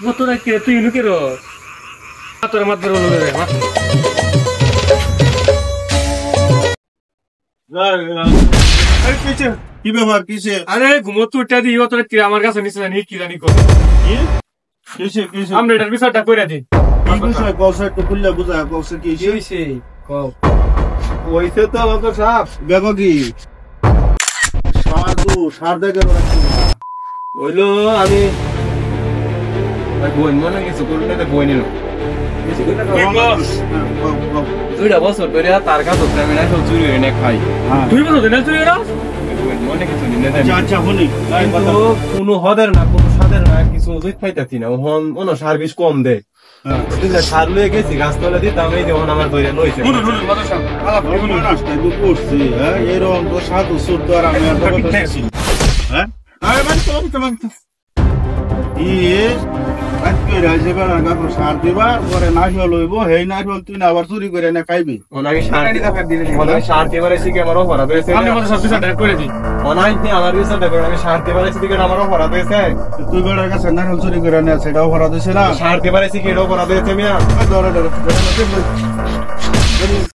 কত রাখি তুই লুকে রো তোর মাত বের লুকে রে কি ব্যাপার কিসে? আরে ঘুমোত উঠা দিও তোর কি আমার কাছে নিছে জানি কি জানি কর কিসে কিসে আমরা এটার বিচারটা কইরা দিই কি বিষয় কলসা একটু খুললে বুঝা কলসা কি কি হইছে কও ওইছে তো আমাকে সাপ দেখো কি সার দেখে হইলো আমি বই মনে কিছু করলে তো বই নিল দুইটা বছর ধরে তার কাছে আমি না চুরি হয়ে না খাই দুই বছর ধরে চুরি হয়ে মনে কিছু নিলে আচ্ছা শুনি কোনো হদের না কোনো সাদের না কিছু দুধ পাইতাছি না অন্য সার্ভিস কম দেয় সার লয়ে গেছি গাছতলা দিতাম এই যখন আমার ধরে লইছে করছি হ্যাঁ এরকম তো সাধু সুর তো আর আমি হ্যাঁ সার দিবার পরে নারিয়ল লইব সেই নারিয়ল তুই না আবার চুরি করে না খাইবি সার দিবারে শিখে আমারও অপরাধ হয়েছে আমার বিচারটা করে আমি সার দিবারে শিখে আমারও অপরাধ হয়েছে তুই বেড়ার কাছে নারিয়ল চুরি করে না সেটাও অপরাধ হয়েছে না সার দিবারে শিখে এটাও অপরাধ হয়েছে মিয়া ধরে